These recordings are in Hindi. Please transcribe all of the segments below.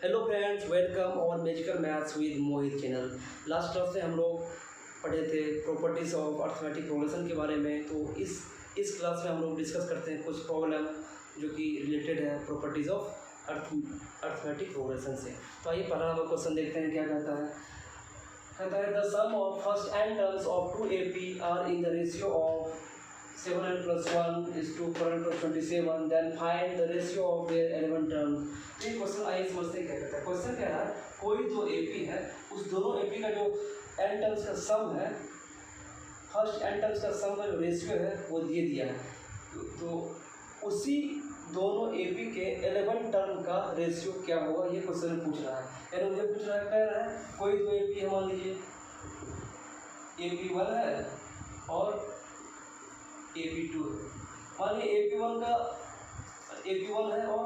हेलो फ्रेंड्स, वेलकम और magical maths with Mohit channel. Last class में हम लोग पढ़े थे प्रॉपर्टीज़ ऑफ अर्थमेटिक प्रोग्रेशन के बारे में। तो इस क्लास में हम लोग डिस्कस करते हैं कुछ प्रॉब्लम जो कि रिलेटेड है प्रॉपर्टीज़ ऑफ अर्थमेटिक प्रोग्रेशन से। तो आइए पहला हम क्वेश्चन देखते हैं क्या कहता है। कहता है the sum of first n terms of 2AP are in the ratio of 7n plus 1 is to 4n plus 27, then find the ratio of their 11 terms। तो ये क्वेश्चन आइए समझते हैं क्या कहता है। क्वेश्चन क्या है, कोई दो AP है, उस दोनों AP का जो n टर्म्स का सम है, फर्स्ट n टर्म्स का सम का जो रेशियो है वो दे दिया है। तो उसी दोनों AP के 11 टर्म का रेशियो क्या होगा, ये क्वेश्चन पूछ रहा है। यानी मुझे पूछ रहा है, कह रहा है कोई दो AP है, मान लीजिए AP1 है और AP2 है। मान लीजिए AP1 है और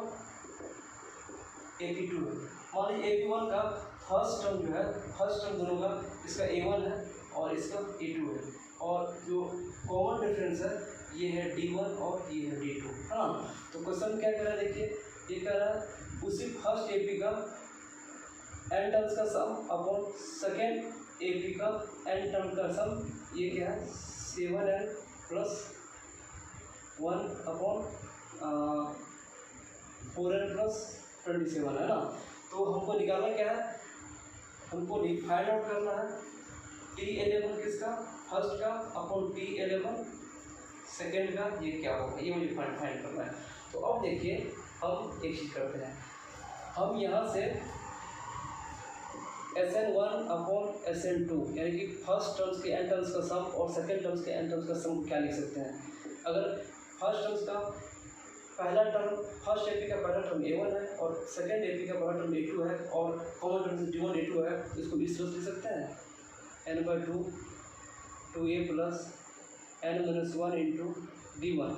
AP2 है। मान लीजिए AP1 का फर्स्ट टर्म जो है, फर्स्ट टर्म दोनों का, इसका A1 है और इसका A2 है, और जो कॉमन डिफरेंस है ये है D1 और ये है D2। हाँ, तो क्वेश्चन क्या कह रहा है, देखिए ये कह रहा है उसी फर्स्ट AP का n टर्म्स का सम अपॉन सेकेंड AP का n टर्म का सम, ये क्या है 7n plus 1 upon 4n plus 27 है ना। तो हमको निकालना क्या है, हमको फाइंड आउट करना है T11 किसका, फर्स्ट का अपॉन T11 सेकेंड का, ये क्या होगा, ये मुझे फाइंड करना है। तो अब देखिए हम एक चीज़ करते हैं, हम यहाँ से Sn1 अपॉन Sn2 यानी कि फर्स्ट टर्म्स के n टर्म्स का सम और सेकेंड टर्म्स के n टर्म्स का सम क्या लिख सकते हैं। अगर फर्स्ट टर्म्स का पहला टर्म, फर्स्ट AP का पहला टर्म A1 है और सेकेंड AP का पहला टर्म A2 है और कॉमन टर्म D1 A2 है, तो इसको इस तरह से लिख सकते हैं n/2 2A plus n-1 into D1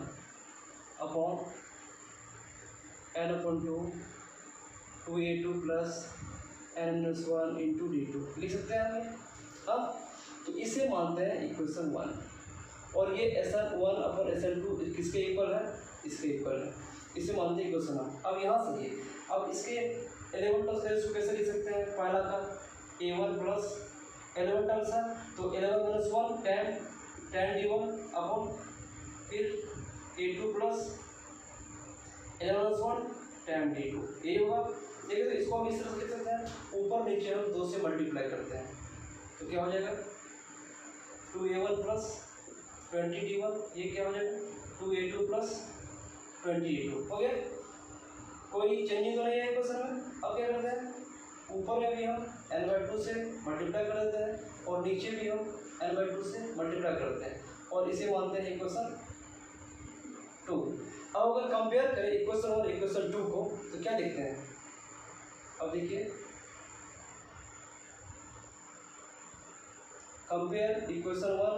upon n/2 2A2 plus n-1 into D2 लिख सकते हैं हमें। अब तो इसे मानते हैं इक्वेशन 1, और ये Sn1 अपॉन Sn2 किसके इक्वल है, इसके इक्वल है, इसे मानते हैं इक्वेशन 1। अब यहाँ से ये, अब इसके 11 टर्म्स का रेशियो कैसे लिख सकते हैं, पहला का A1 प्लस 11 टर्म्स है तो 11 - 1 10 D1 अपॉन फिर A2 प्लस 11 - 1 10 D2, ये होगा। देखिए तो इसको हम इस तरह से लिख सकते हैं, ऊपर नीचे हम 2 से मल्टीप्लाई करते हैं तो क्या हो जाएगा 2A1 प्लस 20 D1, ये क्या हो जाएगा 2A2 प्लस 20 D2 हो गया। कोई चेंजिंग तो नहीं है क्वेश्चन में। अब क्या करते हैं, ऊपर में भी हम n/2 से मल्टीप्लाई कर देते हैं और नीचे भी हम n/2 से मल्टीप्लाई करते हैं और इसे मानते हैं इक्वेशन 2। अब अगर कंपेयर करें इक्वेशन 1 और इक्वेशन 2 को तो क्या देखते हैं, अब देखिए कंपेयर इक्वेशन 1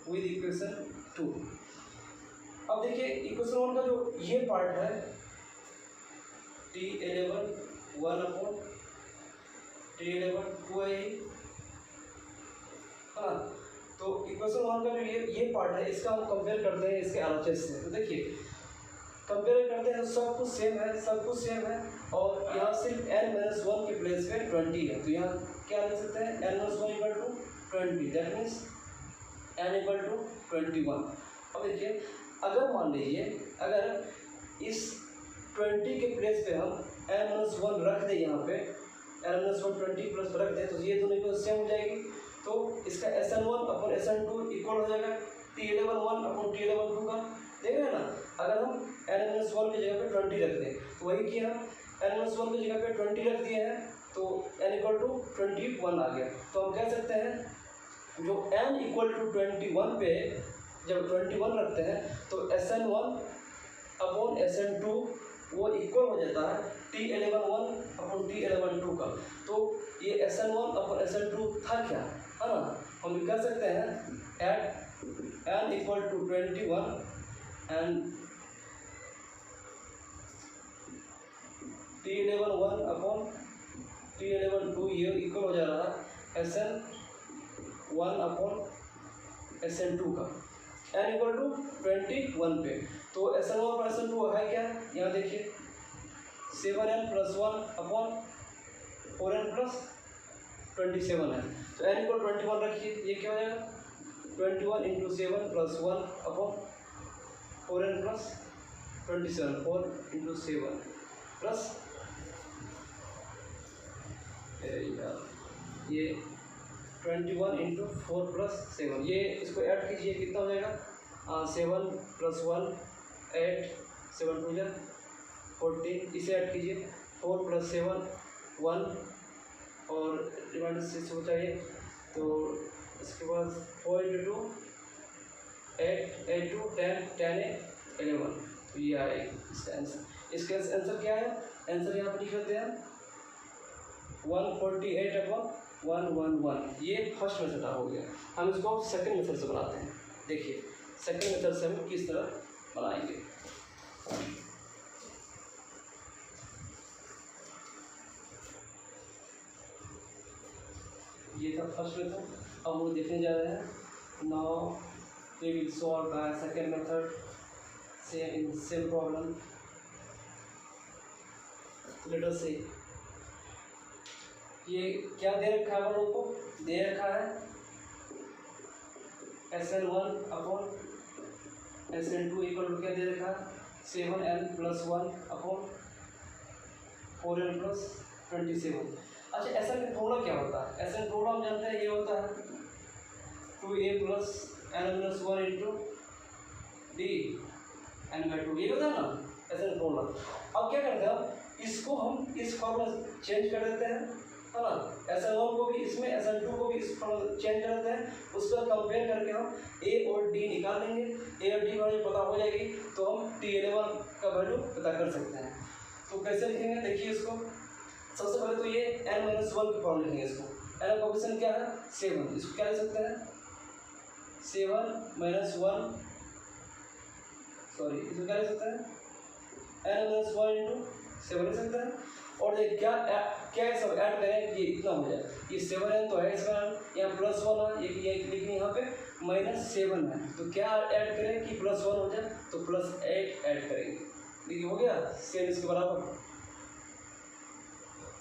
विद इक्वेशन 2। अब देखिए इक्वेशन 1 का जो ये पार्ट है T11 1 अपॉन T11 2 है, हाँ। तो इक्वेशन 1 का जो ये पार्ट है, इसका हम कंपेयर करते हैं इसके RHS से। तो देखिए कंपेयर करते हैं, सब कुछ सेम है, सब कुछ सेम है, और यहाँ सिर्फ n-1 के प्लेस पे 20 है, तो यहाँ क्या लिख सकते हैं n-1 = 20, दैट मीन्स n = 21। अब देखिए अगर मान लीजिए अगर इस 20 के प्लेस पे हम n-1 रख दें, यहाँ पे n-1 20 प्लस रख दें, तो ये दोनों को सेम हो जाएगी। तो इसका Sn1 अपॉन Sn2 इक्वल हो जाएगा T11 1 अपॉन T11 2 का। देख रहे हैं ना, अगर हम n-1 की जगह पे 20 रख दें तो वही कि हम n-1 की जगह पे 20 रख दिए हैं तो n = 21 आ गया। तो हम कह सकते हैं जो n = 21 पे जब 21 रखते हैं तो Sn1 अपॉन Sn2 वो इक्वल हो जाता है T11 1 अपॉन T11 2 का। तो ये Sn1 अपॉन Sn2 था क्या, है ना। हम कह सकते हैं eight n = 21 and T11 1 upon T11 2 ये इक्वल हो जा रहा है Sn1 अपॉन Sn2 का, n = 21 पे। तो Sn1 और Sn2 है क्या, यहाँ देखिए 7n plus 1 upon 4n plus 27 है। तो n को 21 रखिए, ये क्या हो जाएगा 21 into 7 plus 1 upon 4n plus 27, 4 into 7 plus ये 21 इंटू 4 प्लस 7, ये इसको ऐड कीजिए, कितना हो जाएगा 7 प्लस 1 8, 7 2 जा 14, इसे ऐड कीजिए 4 प्लस 7 1 और रिमाइंडर 6 हो चाहिए, तो इसके बाद 4 इंटू 2 8, 8 2 10, 10 11, तो ये आएगा इसका आंसर। इसका आंसर क्या है, आंसर यहाँ पर लिख लेते हैं 148 अपॉन 111, ये फर्स्ट मेथड हो गया। हम इसको सेकंड मेथड से बनाते हैं। देखिए सेकंड मेथड से हम किस तरह बनाएंगे। ये था फर्स्ट मेथड, अब वो देखने जा रहे हैं। Now we will solve the second method same problem. Let us see, ये क्या दे रखा है हम लोग को, दे रखा है SN1 upon SN2 equal to क्या दे रखा है 7n plus 1 upon 4n plus 27। अच्छा ऐसा थोड़ा क्या होता है, ऐसा थोड़ा हम जानते हैं ये होता है 2a plus n plus 1 into D n/2, ये होता है ना ऐसा थोड़ा। अब क्या करते हैं, इसको हम इस फॉर्मूला चेंज कर देते हैं, है ना, SN1 को भी इसमें SN2 को भी इस फॉर्मूला चेंज कर देते हैं, उसका कंपेयर करके हम a और d निकाल लेंगे। a और d वैल्यू पता हो जाएगी तो हम T11 का वैल्यू पता कर सकते हैं। तो कैसे लिखेंगे, देखिए इसको सबसे पहले तो ये n-1 की फॉर्म लिखेंगे। इसको n का कोएफिशिएंट क्या है 7, इसको क्या लिख सकते हैं 7 - 1, सॉरी इसको क्या लिख सकते हैं n-1 इंटू 7 लिख सकते हैं। और ये क्या क्या सब ऐड करें, ये इतना हो जाए, ये 7n तो है इसका, यहाँ प्लस 1 है, ये लेकिन यहाँ पे -7 है, तो क्या ऐड करें कि प्लस 1 हो जाए, तो +8 ऐड करेंगे। देखिए हो गया सेम इसके बराबर,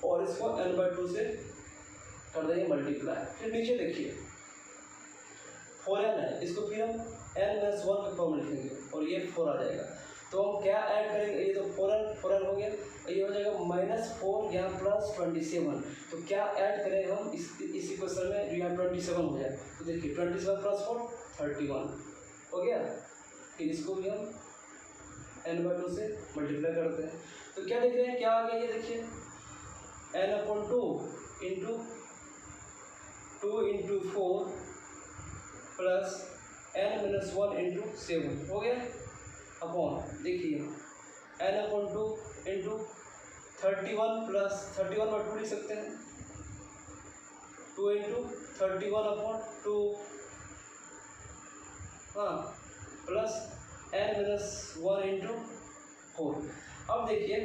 और इसको n/2 से कर देंगे मल्टीप्लाई। फिर नीचे देखिए 4n है, इसको फिर हम n-1 का फॉर्म लिखेंगे और ये 4 आ जाएगा। तो हम क्या ऐड करेंगे, ये तो 4n हो गया, ये हो जाएगा -4 यहाँ प्लस 27। तो क्या ऐड करें हम इसी क्वेश्चन में, जो यहाँ 27 हो जाए, तो देखिए 27 प्लस 4 31 हो गया। फिर इसको भी हम n/2 से मल्टीप्लाई करते हैं, तो क्या देख रहे हैं क्या आ गया, ये देखिए n/2 into 2 into 4 plus n-1 into 7 हो गया अपॉन, देखिए n/2 इंटू 31 प्लस 31/2 लिख सकते हैं, 2 इंटू 31 अपॉन 2, हाँ, प्लस n-1 इंटू 4। अब देखिए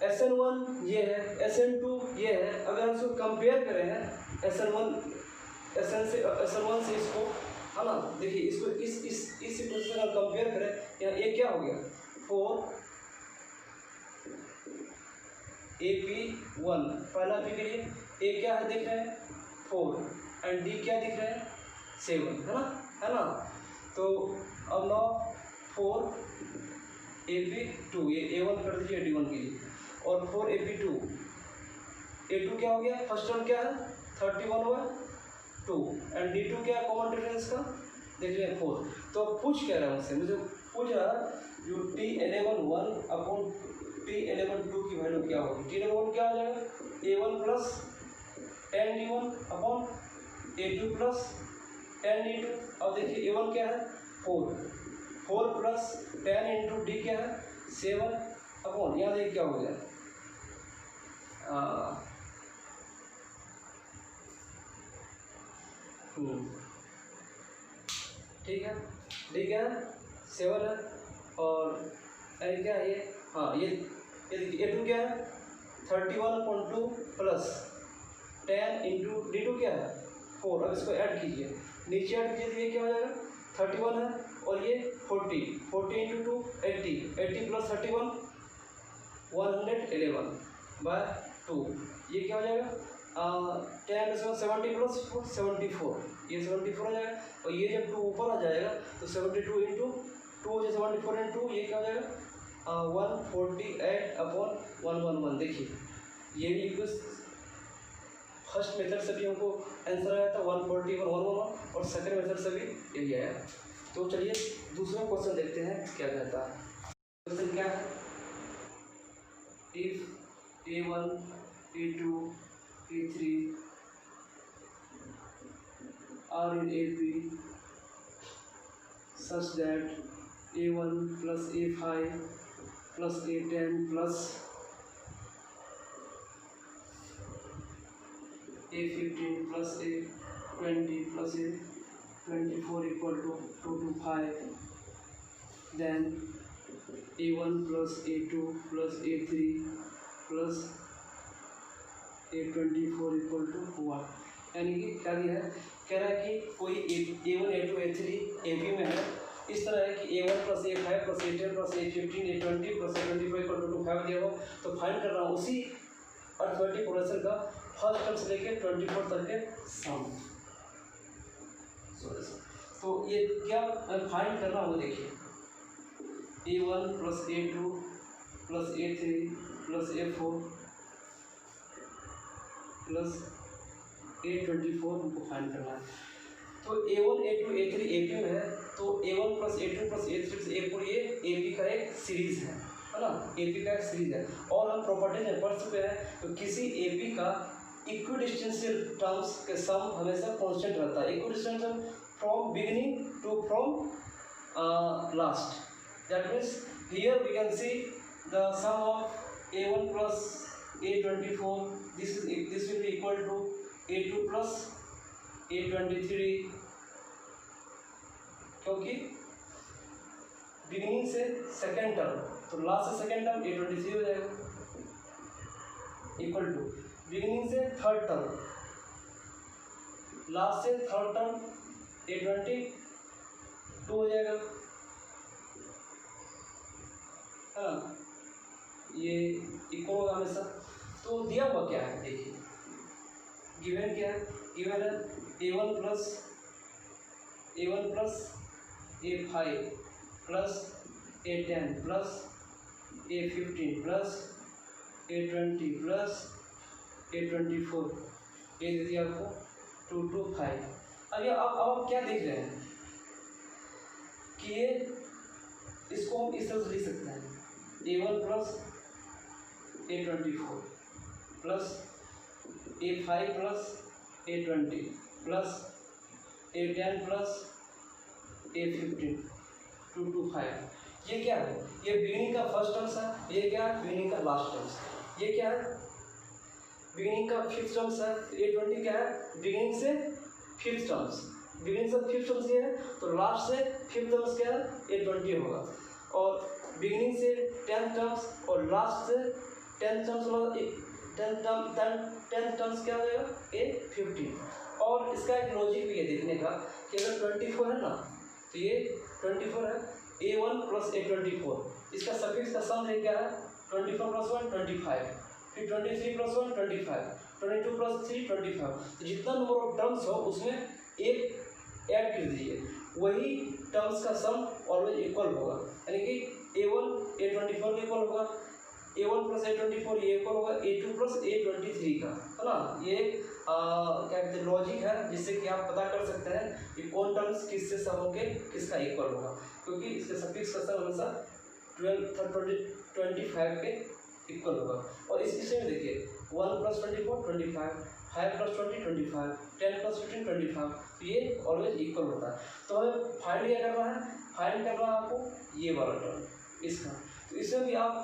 SN1 ये है, SN2 ये है, अगर हम इसको कंपेयर करें हैं SN1 से इसको, है ना, देखिए इसको इस सिचुएशन से कंपेयर करें, यहाँ ये क्या हो गया 4 AP1, पहला P के लिए A क्या है दिख रहे हैं 4 एंड D क्या दिख रहे हैं 7, है ना। तो अब नाउ 4 AP2, ये A1 कर दीजिए D1 के लिए, और 4 AP2, A2 क्या हो गया, फर्स्ट टर्म क्या है 31/2 एंड D2 क्या है कॉमन डिफरेंस का, देख रहे हैं 4। तो पूछ क्या रहा है मुझसे, मुझे पूछ रहा जो T11 अपॉन T11 की वैल्यू क्या होगी। T11 क्या हो जाएगा A1 plus 10D1 upon A2 plus 10D2। अब देखिए A1 क्या है 4 प्लस 10 इंटू D क्या है 7 अपॉन, यहाँ देखिए क्या हो गया ठीक है, D क्या है 7 है, और L क्या है ये, हाँ ये देखिए A2 क्या है 31/2 प्लस 10 इंटू D2 क्या है 4। अब इसको ऐड कीजिए, नीचे ऐड कीजिए तो ये क्या हो जाएगा 31 है, और ये 40 इंटू 2 80 प्लस 31 111/2, ये क्या हो जाएगा 10 70 प्लस 74, ये 74 हो जाएगा। और ये जब 2 ऊपर आ जाएगा तो 72 इंटू 2 हो जाए 74 इंटू ये क्या हो जाएगा 148/111। देखिए ये भी कुछ फर्स्ट मेथड से भी हमको आंसर आया था 141/111 और सेकंड मेथड से भी यही आया। तो चलिए दूसरा क्वेश्चन देखते हैं क्या कहता है। क्वेश्चन क्या है, if A1 A2 A3 are in AP such that A1 plus A5 plus A10 plus A15 plus A20 plus A24 equal to 2 to 5, then A1 plus A2 plus A3 plus A24 equal to 1। यानी कि क्या दिया है, कह रहा है कि कोई A1 A2 A3 AP में है, इस तरह है कि A1 plus A5 plus A10 plus A15 A20 plus A24 equal to 5 दिया हो। तो फाइंड कर रहा हूँ उसी अर्थमेटिक प्रोग्रेशन का फर्स्ट टर्म से लेके 24 तक के सम। तो ये क्या फाइंड कर रहा हूँ, देखिए A1 plus A2 plus A3 plus A4 plus A24 हमको फाइंड करना है। तो A1 A2 A3 AP में है, तो A1 plus A2 plus A3 plus A4 ये AP का एक सीरीज है ना, AP का एक सीरीज है। और हम प्रॉपर्टीज में पढ़ चुके हैं, तो किसी AP का इक्विडिस्टेंशियल टर्म्स के सम हमेशा कांस्टेंट रहता है। Equidistantial from beginning to from last, that means here we can see the sum of A1 plus A24, this will be equal to A2 plus A23, क्योंकि बिगिनिंग से सेकेंड टर्म, तो लास्ट से सेकेंड टर्म A23 हो जाएगा, इक्वल टू बिगिनिंग से थर्ड टर्म, लास्ट से थर्ड टर्म A22 हो जाएगा, हाँ ये इक्वल होगा हमेशा। तो दिया हुआ क्या है, देखिए गिवन क्या है, गिवन है A1 plus A5 plus A10 plus A15 plus A20 plus A24, ये दे दिया आपको 2 to 5। अब आप क्या देख रहे हैं कि ये इसको हम इस तरह से लिख सकते हैं A1 plus A24 plus A5 plus A20 plus A10 plus A15 2 to 5। ये क्या है, ये बिगिनिंग का फर्स्ट टर्म्स है, ये क्या है बिगिनिंग का लास्ट टर्म्स, ये क्या है बिगिनिंग का फिफ्थ टर्म्स है, A20 क्या है बिगिनिंग से फिफ्थ टर्म्स, बिगिनिंग से फिफ्थ टर्म्स ये है, तो लास्ट से फिफ्थ टर्म्स क्या है A20 होगा। और बिगिनिंग से 10th टर्म्स और लास्ट से 10th टर्म्स क्या हो जाएगा A15। और इसका एक लॉजिक भी है देखने का कि अगर 24 है ना, तो ये 24 है A1 plus A24, इसका सफिक्स का सम है क्या है 24 plus 1 25, फिर 23 plus 1 25, 22 plus 3 25। तो जितना नंबर ऑफ टर्म्स हो उसमें एक ऐड कर दीजिए, वही टर्म्स का सम ऑलवेज इक्वल होगा। यानी कि A1 A24 इक्वल होगा, A1 plus A24 ये इक्वल होगा A2 plus A23 का, है ना। ये क्या कहते हैं लॉजिक है, जिससे कि आप पता कर सकते हैं कि कौन टर्म्स किससे सम होके किसका इक्वल होगा, क्योंकि इसके सफिक्स का सम हमेशा 25 के इक्वल होगा। और इसमें देखिए 1 plus 24 25, 5 plus 20 25, 10 plus 15 25, तो ये ऑलवेज इक्वल होता है। तो हमें फाइंड क्या करना है, फाइंड करना है आपको ये वाला टर्म इसका। तो इसमें भी आप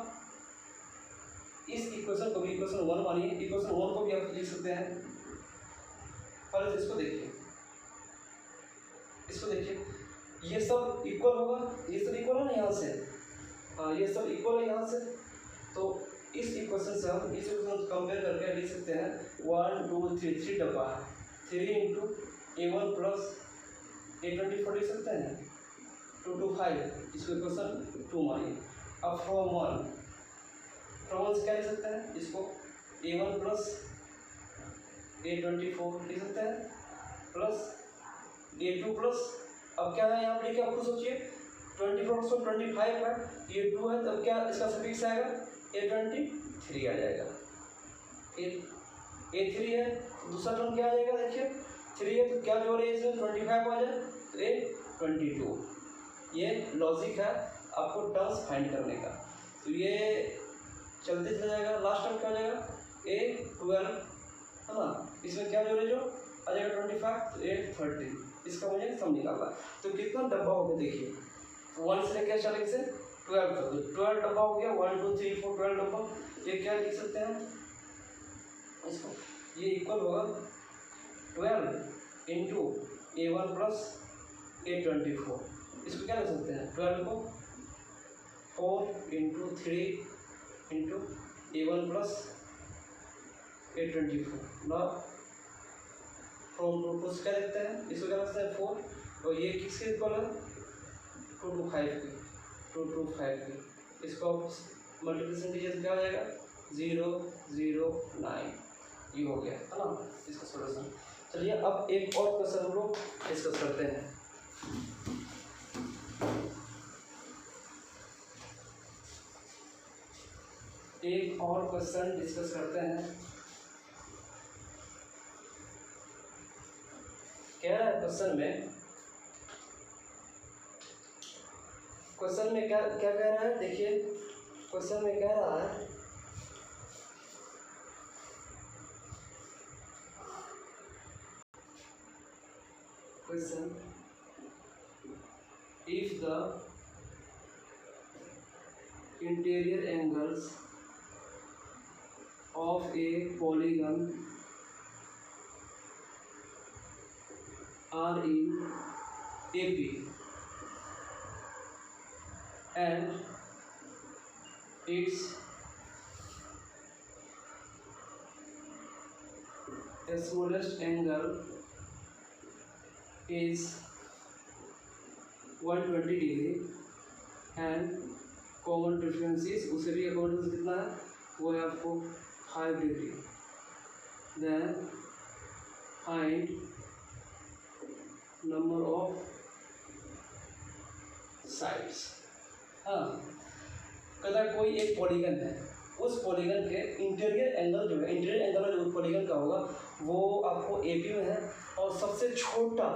इस इक्वेशन को भी इक्वेशन 1 मानिए, इक्वेशन 1 को भी आप लिख सकते हैं। पहले तो इसको देखिए, ये सब इक्वल होगा, ये सब इक्वल है ना यहाँ से, हाँ ये सब इक्वल है यहाँ से। तो इस इक्वेशन से हम इस इक्वेशन को कंपेयर करके लिख सकते हैं 1 2 3 3 डब्बा है 3 इंटू A1 प्लस A24 लिख सकते हैं 2 to 5, इसको इक्वेशन 2 मानिए। अब फ्रॉम फ्रॉम वन से क्या लिख सकते हैं इसको A1 प्लस A24 लिख सकते हैं प्लस A2 प्लस, अब क्या है यहाँ पर लिखा, आपको सोचिए 24 प्लस 25 है, ये 2 है, तब क्या इसका सफिक्स आएगा A23 आ जाएगा। A3 है, दूसरा टर्म क्या आ जाएगा, देखिए 3 है तो क्या जोड़ है इसमें 25 आ जाए तो A22। ये लॉजिक है आपको टर्म्स फाइंड करने का। तो ये चलते चला जाएगा, लास्ट टर्म क्या हो जाएगा A12 है ना, इसमें क्या जोड़े जो आ जाएगा 25 तो A30, इसका मुझे सम निकालना है। तो कितना डब्बा हो गया देखिए, 1 से लेकर चलेंगे से 12 तक, तो 12 डब्बा हो गया, 1 2 3 4 12 डब्बा। ये क्या लिख सकते हैं इसको, ये इक्वल होगा 12 इंटू A1 प्लस A24। इसको क्या लिख सकते हैं 12 को 4 into 3 into A1 plus A24 ना फ्रॉम टू क्या लिखते हैं, इसको क्या लिखते हैं 4, और ये किसके इक्वल है 2 to 5 की, 2 to 5 की। इसको मल्टीप्लिकेशन कीजिए क्या हो जाएगा 0 0 9, ये हो गया है ना इसका सॉल्यूशन। चलिए अब एक और क्वेश्चन हम लोग डिस्कस करते हैं। एक और क्वेश्चन डिस्कस करते हैं। कह रहा है क्वेश्चन में क्या क्या कह रहा है, देखिए क्वेश्चन में कह रहा है question, if the interior angles of A polygon are in AP and its smallest angle is 120 degree and common difference is, उसे भी common difference कितना है वो है आपको 5 degree, then find number of sides. हाँ, कहता है कोई एक पॉलीगन है, उस पॉलीगन के इंटीरियर एंगल जो है, इंटीरियर एंगल जो पॉलीगन का होगा वो आपको AP में है, और सबसे छोटा,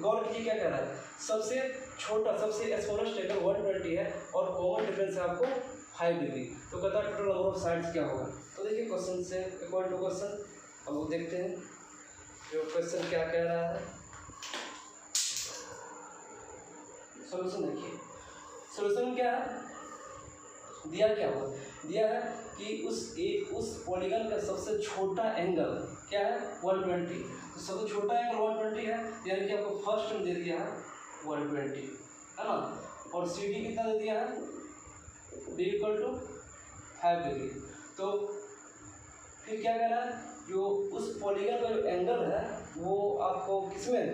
गौर कीजिए क्या कह रहा है, सबसे छोटा सबसे स्मॉलेस्ट एंगल 120 है और कॉमन डिफरेंस है आपको 5 डिग्री। तो कहता है टोटल नंबर ऑफ साइड्स क्या होगा। तो देखिए क्वेश्चन से अकॉर्डिंग टू क्वेश्चन अब वो देखते हैं जो क्वेश्चन क्या कह रहा है। सॉल्यूशन देखिए, सॉल्यूशन क्या है, दिया क्या हुआ, दिया है कि उस पॉलीगन का सबसे छोटा एंगल क्या है 120, तो सबसे छोटा एंगल 120 है, यानी कि आपको फर्स्ट में दे दिया है 120 है ना, और CD कितना दे दिया है D = 5 डिग्री। तो फिर क्या कह रहा है, जो उस पॉलीगन का जो एंगल है वो आपको किस में है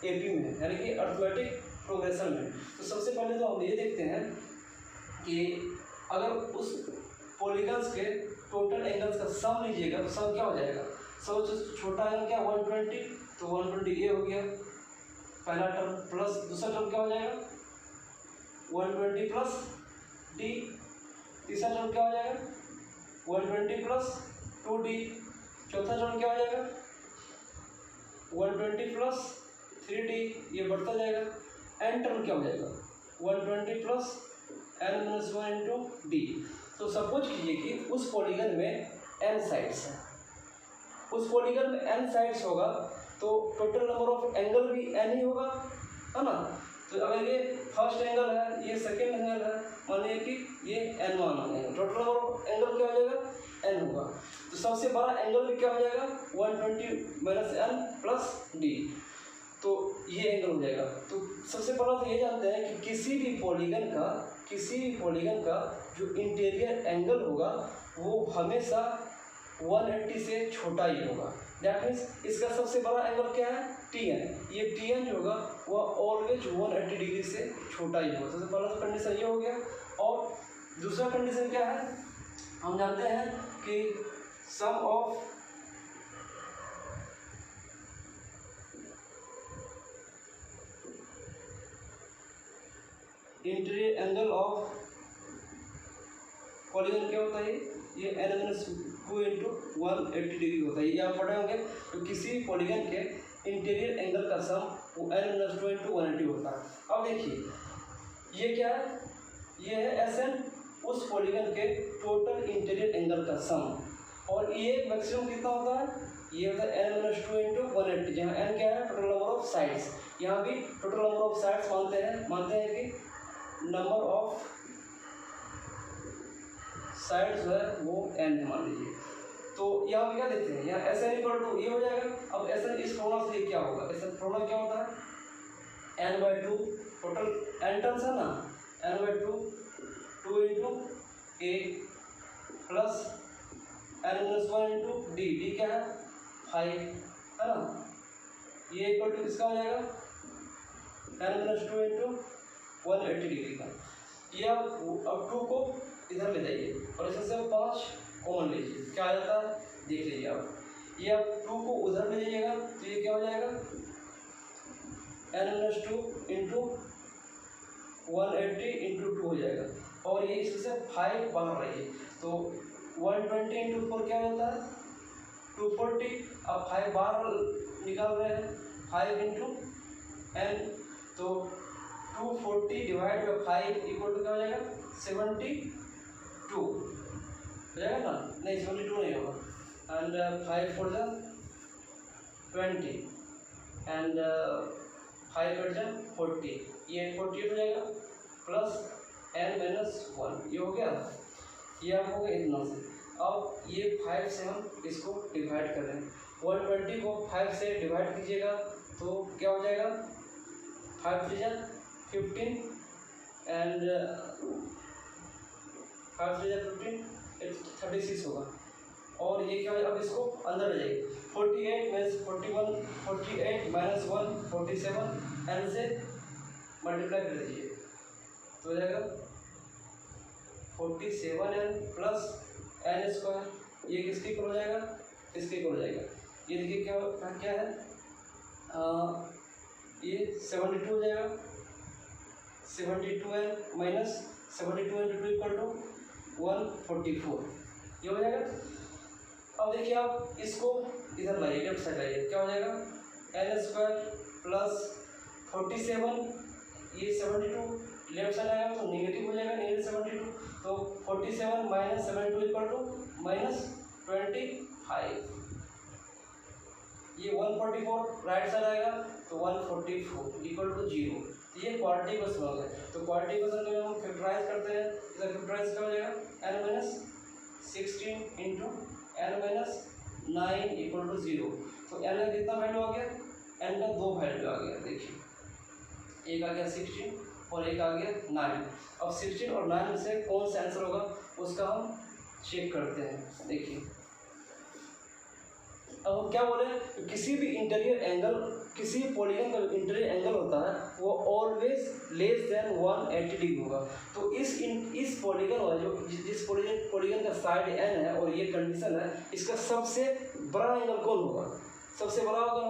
AP में, यानी कि अर्थमेटिक प्रोग्रेशन में। तो सबसे पहले तो हम ये देखते हैं कि अगर उस पॉलीगन्स के टोटल एंगल्स का सम लीजिएगा तो सम क्या हो जाएगा, सबसे छोटा एंगल क्या 120, तो 120 ये हो गया पहला टर्म, प्लस दूसरा टर्म क्या हो जाएगा 120 प्लस D, तीसरा टर्म क्या हो जाएगा 120 प्लस 2D, चौथा टर्म क्या हो जाएगा 120 प्लस 3D, ये बढ़ता जाएगा, एन टर्म क्या हो जाएगा 120 प्लस n-1 इंटू D। तो सपोज कीजिए कि उस पॉलीगन में n साइड्स हैं, उस पॉलीगन में n साइड्स होगा तो टोटल नंबर ऑफ एंगल भी n ही होगा है ना। तो अगर ये फर्स्ट एंगल है, ये सेकेंड एंगल है, मानिए कि ये n1 है, टोटल नंबर ऑफ एंगल क्या हो जाएगा n होगा। तो सबसे बड़ा एंगल भी क्या हो जाएगा 120 माइनस n प्लस D, तो ये एंगल हो जाएगा। तो सबसे पहला तो ये जानते हैं कि किसी भी पॉलीगन का जो इंटीरियर एंगल होगा वो हमेशा 180 से छोटा ही होगा। दैट मीन्स इसका सबसे बड़ा एंगल क्या है TN, ये TN जो होगा वह ऑलवेज 180 डिग्री से छोटा ही होगा। सबसे पहला तो कंडीशन ये हो गया। और दूसरा कंडीशन क्या है हम जानते हैं कि sum of interior angle of polygon क्या होता है, ये n-2 इंटू 180 डिग्री होता है। ये आप पढ़े होंगे। तो किसी भी पॉलीगन के इंटीरियर एंगल का सम वो n-2 इंटू 180 होता है। अब देखिए ये क्या है, ये है Sn, उस पॉलीगन के टोटल इंटीरियर एंगल का सम। और ये मैक्सिमम कितना होता है, ये होता है n-2 इंटू 180, जहाँ n क्या है, टोटल नंबर ऑफ साइड्स। यहाँ भी टोटल नंबर ऑफ साइड्स मानते हैं कि नंबर ऑफ साइड जो है वो n है, मान लीजिए। तो यहाँ पे क्या देखते हैं, यहाँ Sn इक्वल टू ये हो जाएगा। अब Sn इस फॉर्मूला से क्या होगा, Sn फॉर्मूला क्या होता है, n/2 टोटल n टर्म्स है ना, n/2 2 into a plus n-1 into d, d क्या है 5 है ना, ये इक्वल टू किसका हो जाएगा n-2 इंटू 180 डिग्री का। ये अब 2 को इधर ले जाइए और इसमें से 5 कॉमन लीजिए, क्या आ जाता है देख लीजिए आप। ये अब 2 को उधर ले जाइएगा तो ये क्या हो जाएगा n-2 इंटू 180 इंटू 2 हो जाएगा। और ये इसमें से 5 बाहर रहिए तो 120 इंटू 4 क्या होता है 240। अब 5 बाहर निकाल रहे हैं, 5 इंटू n, तो 240 डिवाइड बाई 5 इक्वल टू क्या हो जाएगा 72 हो जाएगा ना, नहीं 72 नहीं होगा। एंड 5 4 जा 20 एंड 5 8 जा 40, ये 48 हो जाएगा प्लस n-1, ये हो गया। ये आपको होगा इतना से। अब ये 5 से हम इसको डिवाइड कर रहे हैं, 120 को 5 से डिवाइड कीजिएगा तो क्या हो जाएगा 5 3 जा 15 एंड 5 3 जा 15 36 होगा। और ये क्या है, अब इसको अंदर ले जाइए, 48 माइनस 41 48 माइनस 1 47 एन से मल्टीप्लाई कर दीजिए तो हो जाएगा 47n प्लस n स्क्वायर, ये किसके इक्वल हो जाएगा, इसके इक्वल हो जाएगा। ये देखिए क्या है ये 72 हो जाएगा, 72n minus 72 into 2 equal to 144, ये हो जाएगा। अब देखिए आप इसको इधर लाइए, लेफ्ट साइड लाइए, क्या हो जाएगा n स्क्वायर प्लस 47, ये 72 लेफ्ट साइड आएगा तो नेगेटिव हो जाएगा, नेगेटिव 72, तो 47 माइनस 72 इक्वल टू माइनस 25, ये 144 राइट साइड आएगा तो 144 इक्वल टू 0। ये क्वाड्रेटिक क्वेश्चन हो गया। तो क्वाड्रेटिक क्वेश्चन को हम फैक्टराइज करते हैं, इधर फैक्टराइज क्या हो जाएगा n-16 into n-9 equal to 0। तो n का कितना वैल्यू आ गया, n का 2 वैल्यू आ गया, देखिए एक आ गया 16 और एक आ गया 9। अब 16 और 9 में से कौन सा आंसर होगा उसका हम चेक करते हैं। देखिए अब हम क्या बोले, किसी भी इंटीरियर एंगल, किसी पॉलीगन का इंटीरियर एंगल होता है वो ऑलवेज लेस देन 180 डिग्री होगा। तो इस पॉलीगन वाला जो जिस पॉलीगन का साइड n है और ये कंडीशन है, इसका सबसे बड़ा एंगल कौन होगा, सबसे बड़ा होगा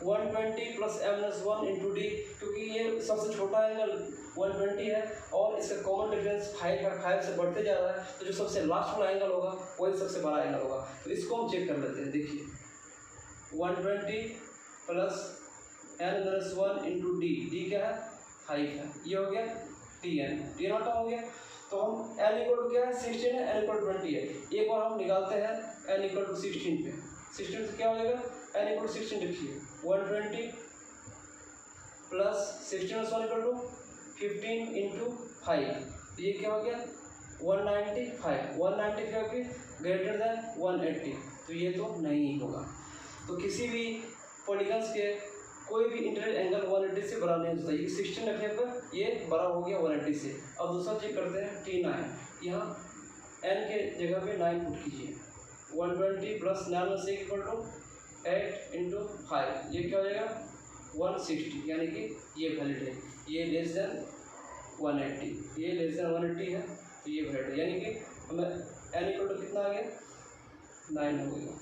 120 प्लस m-1 इंटू डी, क्योंकि ये सबसे छोटा एंगल 120 है और इसका कॉमन डिफरेंस 5 से बढ़ते जा रहा है, तो जो सबसे लास्ट वाला एंगल होगा वही सबसे बड़ा एंगल होगा। तो इसको हम चेक कर लेते हैं। देखिए 120 plus n-1 into D, D क्या है 5 है, ये हो गया tn आटा हो गया। तो हम n इक्वल टू क्या है 16 है, n इक्वल 20 है, एक बार हम निकालते हैं n इक्वल टू 16 पे, 16 से क्या हो जाएगा n इक्वल टू 16 लिखिए 120 प्लस 16 इक्वल टू 15 इंटू 5, तो ये क्या हो गया 195 ग्रेटर देन 180, तो ये तो नहीं होगा। तो किसी भी पॉलीगन्स के कोई भी इंटीरियर एंगल 180 से बड़ा नहीं होता। ये 16 रखने पर ये बड़ा हो गया 180 से। अब दूसरा चेक करते हैं T9, यहाँ n के जगह पे 9 पुट कीजिए, 120 प्लस 9 से इक्वल टू 8 इंटू 5, ये क्या हो जाएगा 160, यानी कि ये वैलिड है, ये लेस देन 180, ये लेस देन 180 है, तो ये वैलिड है, यानी कि हमें n इक्वल टू कितना आ गया 9 हो गया।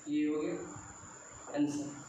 ये हो गया आंसर।